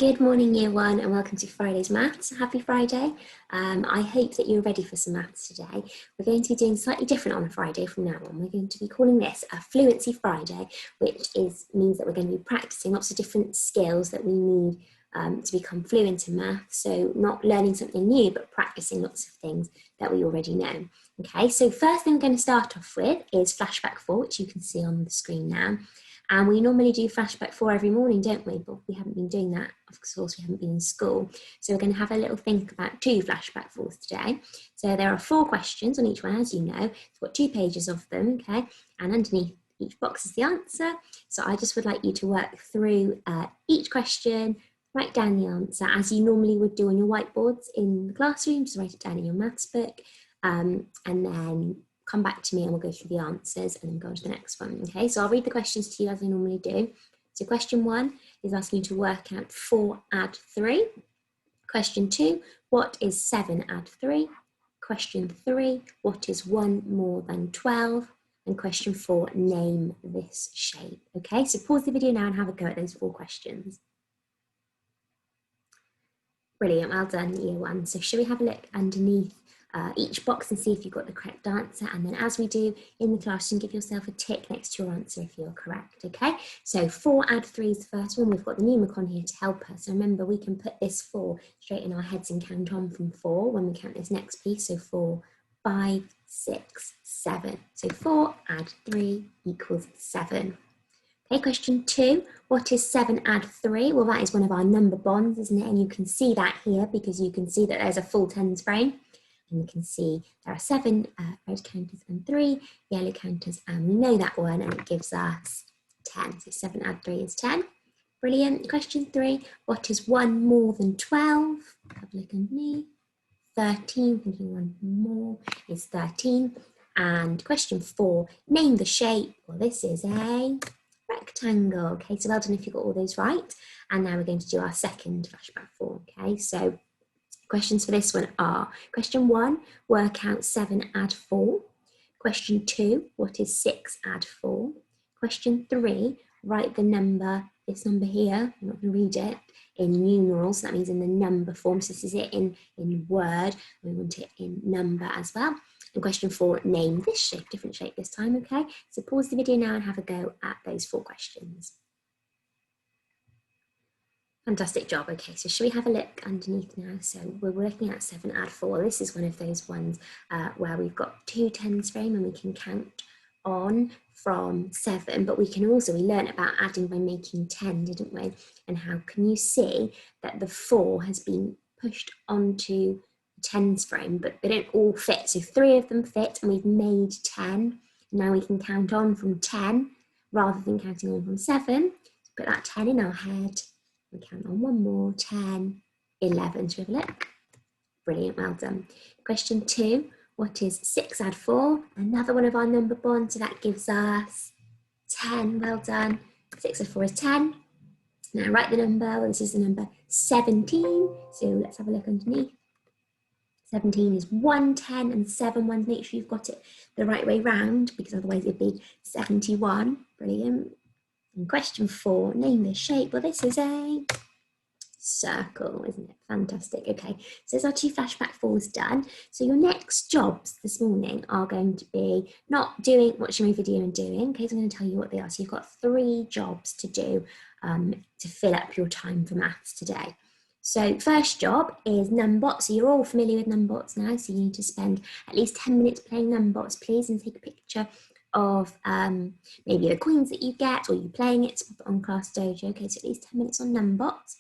Good morning, Year 1, and welcome to Friday's Maths. Happy Friday. I hope that you're ready for some maths today. We're going to be doing slightly different on a Friday from now on. We're going to be calling this a Fluency Friday, which means that we're going to be practicing lots of different skills that we need to become fluent in maths. So not learning something new, but practicing lots of things that we already know. Okay, so first thing we're going to start off with is flashback 4, which you can see on the screen now. And we normally do flashback 4 every morning, don't we? But we haven't been doing that. Of course, we haven't been in school. So we're going to have a little think about 2 flashback 4s today. So there are 4 questions on each one, as you know. It's got 2 pages of them, okay? And underneath each box is the answer. So I just would like you to work through each question, write down the answer, as you normally would do on your whiteboards in the classroom. Just write it down in your maths book, and then come back to me and we'll go through the answers and then go on to the next one. Okay, so I'll read the questions to you as I normally do. So question 1 is asking you to work out 4 add 3. Question 2, what is 7 add 3? Question 3, what is 1 more than 12? And question 4, name this shape. Okay, so pause the video now and have a go at those 4 questions. Brilliant, well done, Year 1. So shall we have a look underneath each box and see if you've got the correct answer, and then as we do in the classroom, give yourself a tick next to your answer if you're correct. Okay, so 4 add 3 is the first one. We've got the mnemonic on here to help us. So remember, we can put this 4 straight in our heads and count on from 4 when we count this next piece. So 4, 5, 6, 7. So 4 add 3 equals 7. Okay, question 2, what is 7 add 3? Well, that is one of our number bonds, isn't it? And you can see that here because you can see that there's a full tens frame. And you can see there are 7 red counters and 3 yellow counters, and we know that one, and it gives us 10. So 7 add 3 is 10. Brilliant. Question 3, what is 1 more than 12? Have a look underneath. 13, thinking 1 more is 13. And question 4, name the shape. Well, this is a rectangle. Okay, so well done if you got all those right. And now we're going to do our second flashback 4. Okay, so questions for this one are, question 1, work out 7 add 4. Question 2, what is 6 add 4? Question 3, write the number, this number here, I'm not going to read it, in numerals, so that means in the number form. So this is it in word, we want it in number as well. And question 4, name this shape, different shape this time, okay? So pause the video now and have a go at those 4 questions. Fantastic job. Okay, so should we have a look underneath now? So we're working at 7 add 4. This is one of those ones where we've got 2 tens frame and we can count on from 7, but we learned about adding by making 10, didn't we? And how can you see that the 4 has been pushed onto the tens frame, but they don't all fit. So 3 of them fit and we've made 10. Now we can count on from 10 rather than counting on from 7. So put that 10 in our head. We count on 1 more, 10, 11. Should we have a look? Brilliant, well done. Question 2, what is 6 add 4? Another one of our number bonds, so that gives us 10, well done. 6 add 4 is 10. Now write the number, well, this is the number 17. So let's have a look underneath. 17 is 1, 10 and 7 ones. Make sure you've got it the right way round, because otherwise it'd be 71. Brilliant. And question 4, name this shape. Well, this is a circle, isn't it? Fantastic. Okay, so there's our 2 flashback 4s done. So your next jobs this morning are going to be not doing, watching my video and doing, okay, so I'm going to tell you what they are. So you've got 3 jobs to do to fill up your time for maths today. So first job is numbots. So you're all familiar with numbots now, so you need to spend at least 10 minutes playing numbots, please, and take a picture of maybe the coins that you get, or you playing it, so put it on Class Dojo. Okay, so at least 10 minutes on numbots.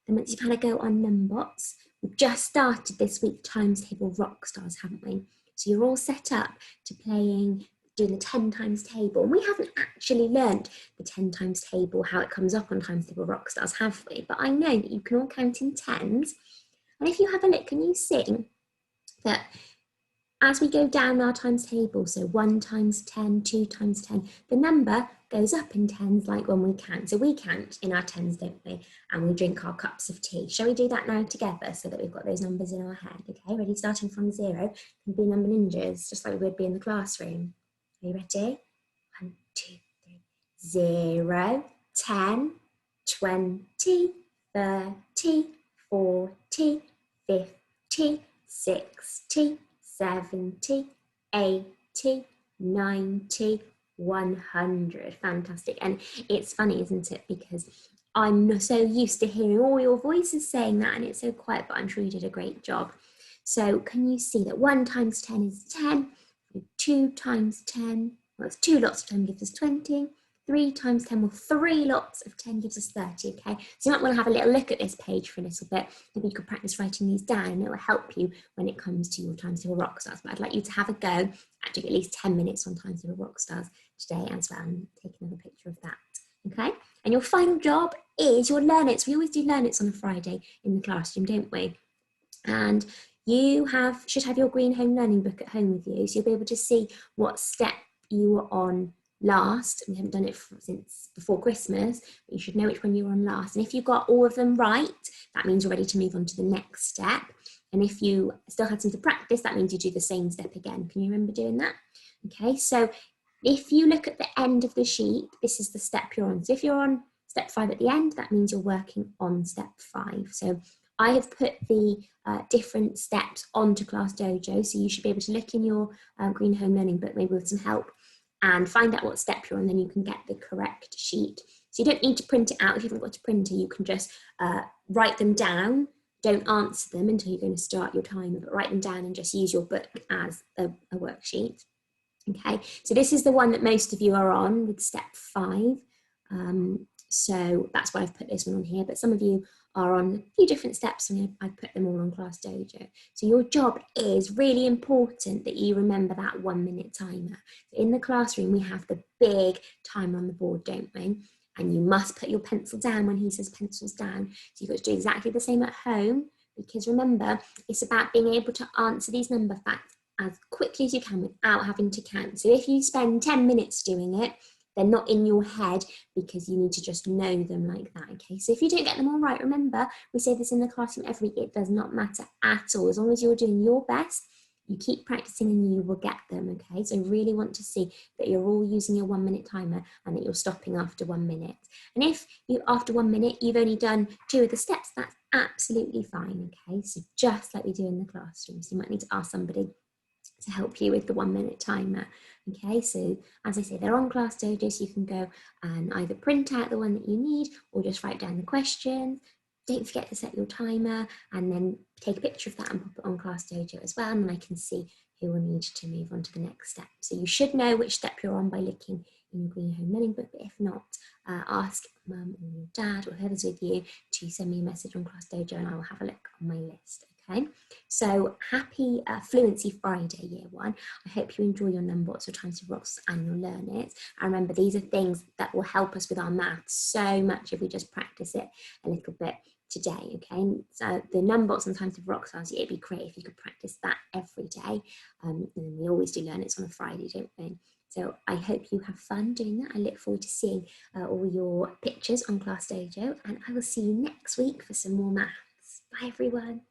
Then once you've had a go on numbots, we've just started this week times table rock stars, haven't we? So you're all set up to doing the 10 times table. And we haven't actually learnt the 10 times table, how it comes up on times table rock stars, have we? But I know that you can all count in tens. And if you have a look, can you see that as we go down our times table, so 1 times 10, 2 times 10, the number goes up in tens like when we count. So we count in our tens, don't we? And we drink our cups of tea. Shall we do that now together so that we've got those numbers in our head? Okay, ready? Starting from 0, can be number ninjas, just like we would be in the classroom. Are you ready? 1, 2, 3, 0, 10, 20, 30, 40, 50, 60, 70, 80, 90, 100. Fantastic. And it's funny, isn't it? Because I'm so used to hearing all your voices saying that, and it's so quiet, but I'm sure you did a great job. So can you see that 1 times 10 is 10, 2 times 10, well, it's 2 lots of 10 gives us 20, 3 times 10, well, 3 lots of 10 gives us 30, okay? So you might want to have a little look at this page for a little bit. Maybe you could practice writing these down, and it will help you when it comes to your Times Table Rock Stars. But I'd like you to have a go at doing at least 10 minutes on Times Table Rock Stars today as well, and take another picture of that, okay? And your final job is your Learn-Its. We always do Learn-Its on a Friday in the classroom, don't we? And you should have your green home learning book at home with you, so you'll be able to see what step you were on last. We haven't done it since before Christmas, but you should know which one you were on last. And if you got all of them right, that means you're ready to move on to the next step. And if you still had some to practice, that means you do the same step again. Can you remember doing that? Okay, so if you look at the end of the sheet, this is the step you're on. So if you're on step 5 at the end, that means you're working on step 5. So I have put the different steps onto Class Dojo, so you should be able to look in your Green Home Learning book, maybe with some help, and find out what step you're on, then you can get the correct sheet. So you don't need to print it out. If you haven't got a printer, you can just write them down. Don't answer them until you're going to start your timer, but write them down and just use your book as a worksheet. Okay, so this is the one that most of you are on with step 5. So that's why I've put this one on here, but some of you are on a few different steps, and I put them all on Class Dojo. So your job is really important that you remember that 1 minute timer. In the classroom, we have the big timer on the board, don't we? And you must put your pencil down when he says pencils down. So you've got to do exactly the same at home, because remember, it's about being able to answer these number facts as quickly as you can without having to count. So if you spend 10 minutes doing it, they're not in your head because you need to just know them like that, okay? So if you don't get them all right, remember, we say this in the classroom it does not matter at all. As long as you're doing your best, you keep practicing and you will get them, okay? So I really want to see that you're all using your 1 minute timer and that you're stopping after 1 minute. And if you, after 1 minute, you've only done 2 of the steps, that's absolutely fine, okay? So just like we do in the classroom. So you might need to ask somebody to help you with the 1 minute timer. Okay, so as I say, they're on Class Dojo, so you can go and either print out the one that you need or just write down the questions. Don't forget to set your timer and then take a picture of that and pop it on Class Dojo as well, and then I can see who will need to move on to the next step. So you should know which step you're on by looking in your Green Home Learning book, but if not, ask Mum or your dad or whoever's with you to send me a message on Class Dojo and I will have a look on my list. Okay, so happy Fluency Friday, Year 1. I hope you enjoy your numbots, your Times Table Rocks and your Learn-Its. And remember, these are things that will help us with our maths so much if we just practice it a little bit today, okay? So the numbots and Times Table Rocks, it'd be great if you could practice that every day. And we always do Learn-Its on a Friday, don't we? So I hope you have fun doing that. I look forward to seeing all your pictures on Class Dojo, and I will see you next week for some more maths. Bye, everyone.